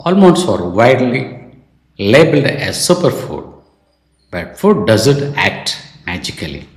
Almonds are widely labeled as superfood, but food doesn't act magically.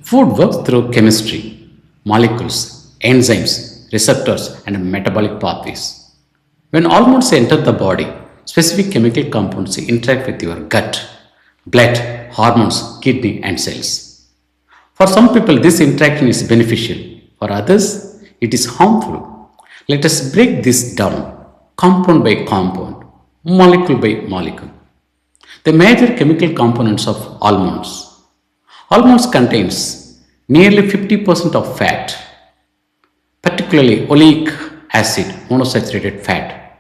Food works through chemistry, molecules, enzymes, receptors, and metabolic pathways. When almonds enter the body, specific chemical compounds interact with your gut, blood, hormones, kidney, and cells. For some people, this interaction is beneficial. For others, it is harmful. Let us break this down, compound by compound, molecule by molecule. The major chemical components of almonds. Almonds contains nearly 50% of fat, particularly oleic acid, monosaturated fat,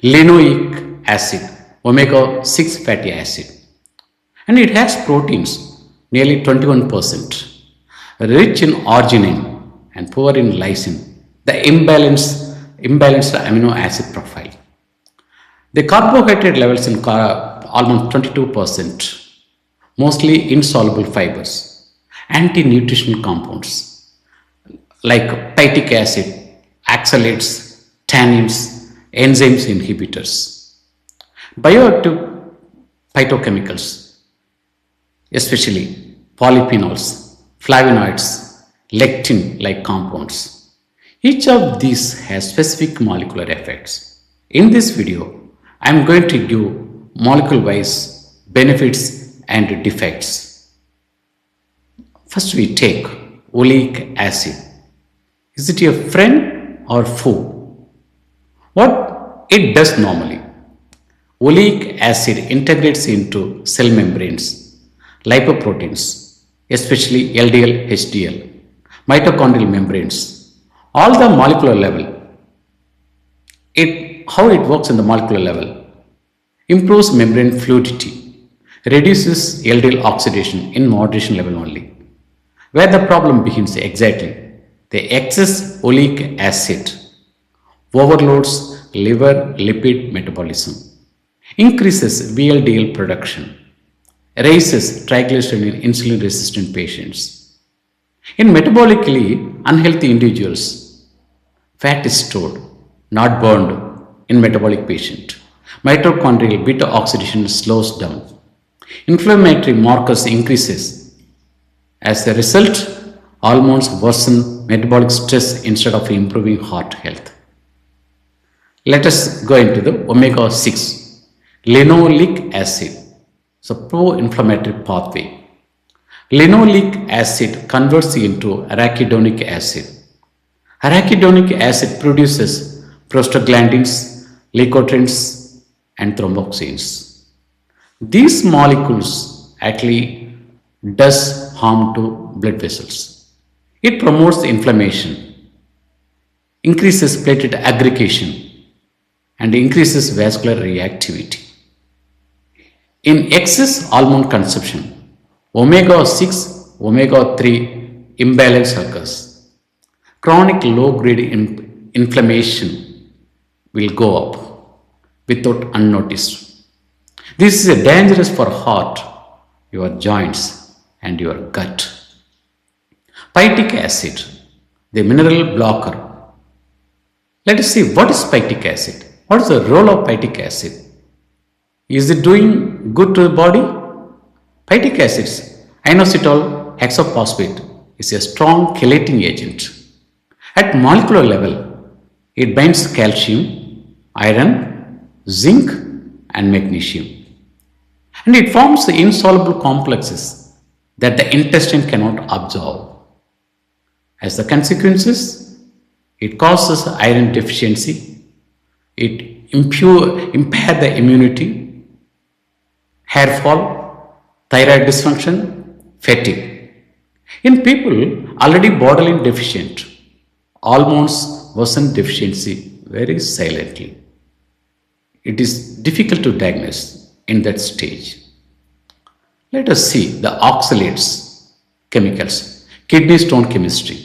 linoleic acid, omega-6 fatty acid, and it has proteins, nearly 21%, rich in arginine and poor in lysine, the imbalanced amino acid profile. The carbohydrate levels in almost 22%, mostly insoluble fibers, anti-nutritional compounds like phytic acid, oxalates, tannins, enzymes inhibitors, bioactive phytochemicals, especially polyphenols, flavonoids, lectin-like compounds. Each of these has specific molecular effects. In this video, I am going to give molecule-wise benefits and defects. First we take oleic acid. Is it your friend or foe? What it does normally? Oleic acid integrates into cell membranes, lipoproteins, especially LDL, HDL, mitochondrial membranes, all the molecular level. How it works in the molecular level? Improves membrane fluidity, reduces LDL oxidation in moderation level only. Where the problem begins exactly, the excess oleic acid overloads liver lipid metabolism, increases VLDL production, raises triglyceride in insulin resistant patients. In metabolically unhealthy individuals, fat is stored, not burned in metabolic patient. Mitochondrial beta oxidation slows down. Inflammatory markers increases. As a result, almonds worsen metabolic stress instead of improving heart health. Let us go into the omega-6, linoleic acid. So pro-inflammatory pathway. Linoleic acid converts into arachidonic acid. Arachidonic acid produces prostaglandins, leukotrienes, and thromboxanes. These molecules actually does harm to blood vessels. It promotes inflammation, increases platelet aggregation, and increases vascular reactivity. In excess almond consumption, omega-6, omega-3 imbalance occurs. Chronic low-grade inflammation will go up without unnoticed. This is dangerous for heart, your joints, and your gut. Phytic acid, the mineral blocker. Let us see what is phytic acid. What is the role of phytic acid? Is it doing good to the body? Phytic acids, inositol hexaphosphate, is a strong chelating agent. At molecular level, it binds calcium, iron, zinc, and magnesium. And it forms insoluble complexes that the intestine cannot absorb. As the consequences, it causes iron deficiency, it impairs the immunity, hair fall, thyroid dysfunction, fatigue. In people already borderline deficient, almonds worsen deficiency very silently. It is difficult to diagnose in that stage. Let us see the oxalates chemicals, kidney stone chemistry.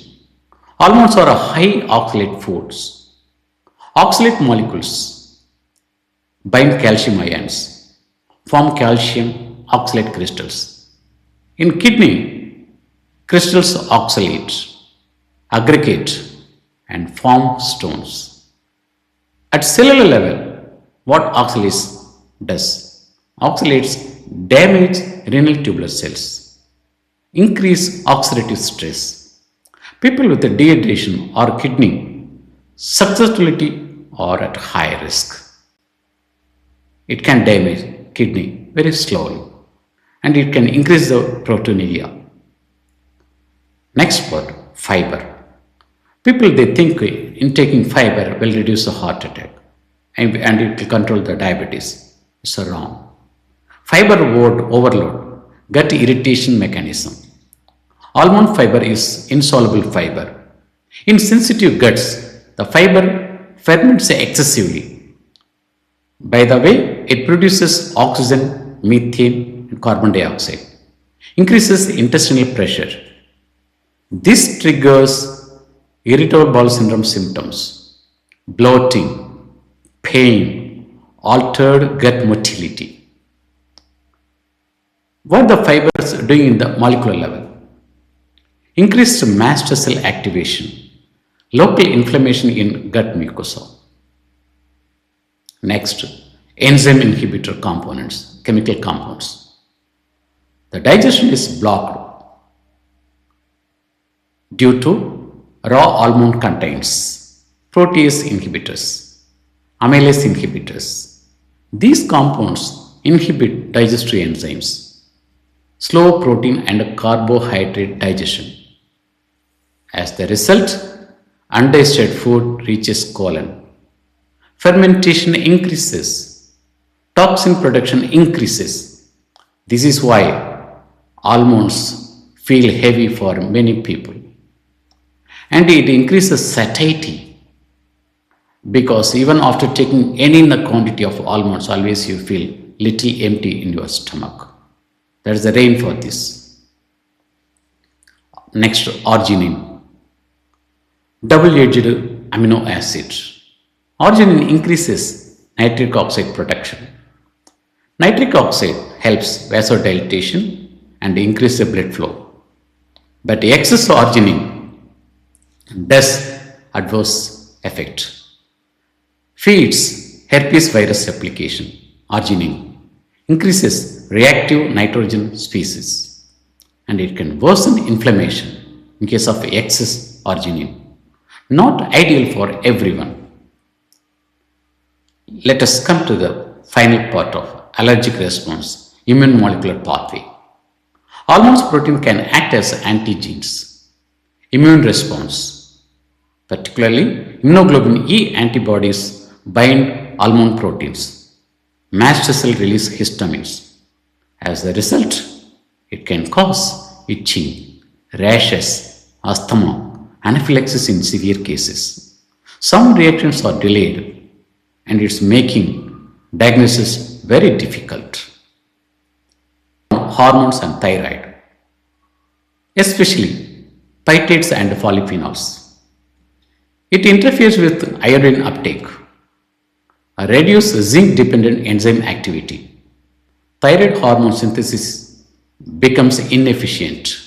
Almonds are a high oxalate foods. Oxalate molecules bind calcium ions, form calcium oxalate crystals. In kidney, crystals oxalate, aggregate, and form stones. At cellular level, What oxalates does? Oxalates damage renal tubular cells, increase oxidative stress. People with dehydration or kidney susceptibility are at high risk. It can damage kidney very slowly and it can increase the proteinuria. Next part, fiber. People they think in taking fiber will reduce the heart attack and it will control the diabetes. It's wrong. Fiber overload, gut irritation mechanism. Almond fiber is insoluble fiber. In sensitive guts, the fiber ferments excessively. By the way, it produces oxygen, methane, and carbon dioxide, increases intestinal pressure. This triggers irritable bowel syndrome symptoms, bloating, pain, altered gut motility. What the fibers are doing in the molecular level? Increased mast cell activation, local inflammation in gut mucosa. Next, enzyme inhibitor components, chemical compounds. The digestion is blocked due to raw almond contains protease inhibitors, amylase inhibitors. These compounds inhibit digestive enzymes, slow protein and carbohydrate digestion. As the result, undigested food reaches colon. Fermentation increases, toxin production increases. This is why almonds feel heavy for many people. And it increases satiety because even after taking any quantity of almonds, always you feel little empty in your stomach. That is the reason for this. Next, arginine, double-edged amino acid. Arginine increases nitric oxide production. Nitric oxide helps vasodilatation and increases blood flow. But excess arginine does adverse effect. Feeds herpes virus replication. Arginine increases reactive nitrogen species and it can worsen inflammation in case of excess arginine. Not ideal for everyone. Let us come to the final part of allergic response, immune molecular pathway. Almonds protein can act as antigens. Immune response, particularly immunoglobulin E antibodies bind almond proteins. Mast cell release histamines. As a result, it can cause itching, rashes, asthma, anaphylaxis in severe cases. Some reactions are delayed and it's making diagnosis very difficult. Hormones and thyroid, especially phytates and polyphenols. It interferes with iodine uptake, reduces zinc-dependent enzyme activity. Thyroid hormone synthesis becomes inefficient.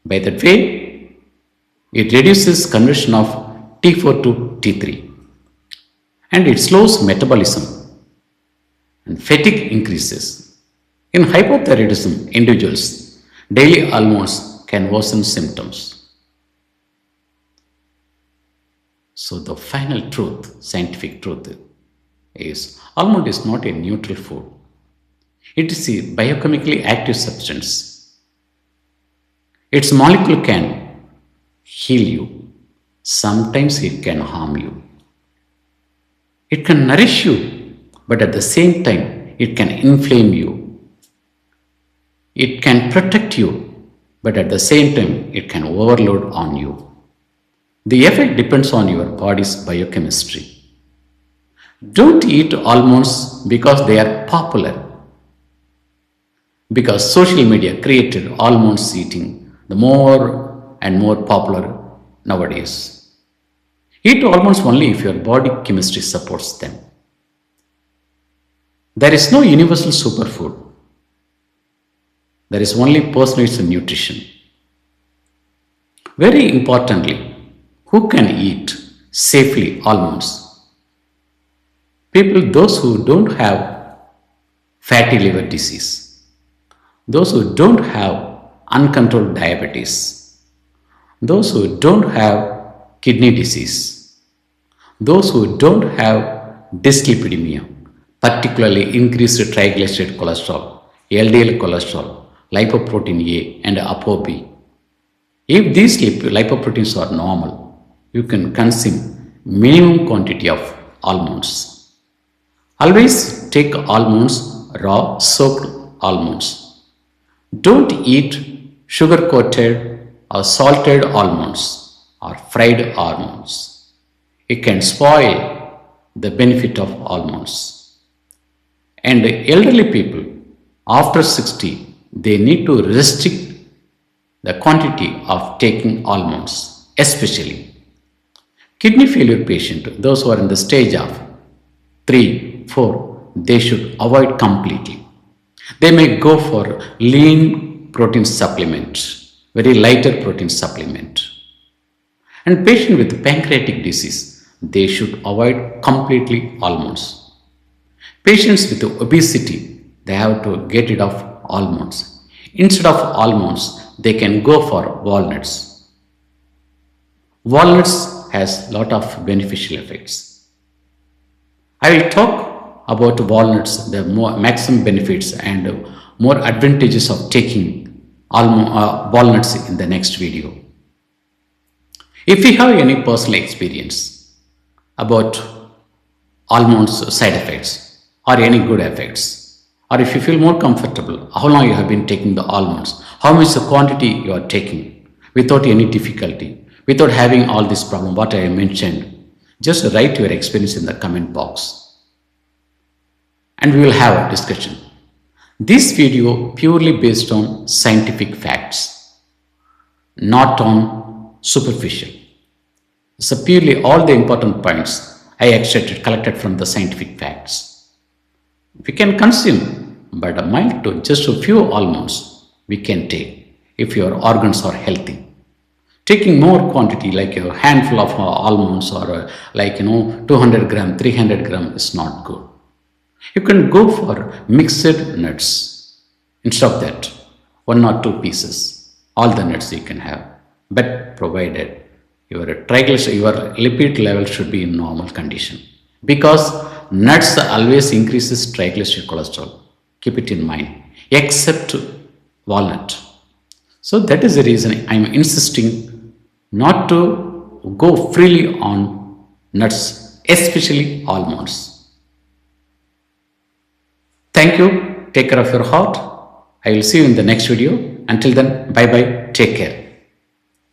By that way, it reduces conversion of T4 to T3 and it slows metabolism and fatigue increases. In hypothyroidism individuals, daily almonds can worsen symptoms. So the final truth, scientific truth is almond is not a neutral food. It is a biochemically active substance. Its molecule can heal you. Sometimes it can harm you. It can nourish you, but at the same time, it can inflame you. It can protect you, but at the same time, it can overload on you. The effect depends on your body's biochemistry. Don't eat almonds because they are popular. Because social media created almonds eating the more and more popular nowadays. Eat almonds only if your body chemistry supports them. There is no universal superfood. There is only personalized nutrition. Very importantly, who can eat safely almonds? those who don't have fatty liver disease, those who don't have uncontrolled diabetes, those who don't have kidney disease, those who don't have dyslipidemia, particularly increased triglyceride cholesterol, LDL cholesterol, lipoprotein A and ApoB. If these lipoproteins are normal, you can consume minimum quantity of almonds. Always take almonds, raw soaked almonds. Don't eat sugar-coated or salted almonds or fried almonds. It can spoil the benefit of almonds. And elderly people after 60, they need to restrict the quantity of taking almonds, especially kidney failure patient, those who are in the stage of 3, 4, they should avoid completely. They may go for lean protein supplement, very lighter protein supplement. And patient with pancreatic disease, they should avoid completely almonds. Patients with obesity, they have to get rid of almonds. Instead of almonds, they can go for walnuts. Walnuts has lot of beneficial effects. I will talk about walnuts, the maximum benefits and more advantages of taking walnuts in the next video. If you have any personal experience about almonds side effects or any good effects, or if you feel more comfortable, how long you have been taking the almonds, how much the quantity you are taking without any difficulty, without having all this problem, what I mentioned, just write your experience in the comment box and we will have a discussion. This video purely based on scientific facts, not on superficial. So purely all the important points I extracted, collected from the scientific facts. We can consume, but a mild to just a few almonds we can take if your organs are healthy. Taking more quantity like a handful of almonds or 200 gram, 300 gram is not good. You can go for mixed nuts. Instead of that, 1 or 2 pieces, all the nuts you can have, but provided your lipid level should be in normal condition. Because nuts always increases triglyceride cholesterol. Keep it in mind, except walnut. So that is the reason I am insisting not to go freely on nuts, especially almonds. Thank you. Take care of your heart. I will see you in the next video. Until then, bye bye. Take care.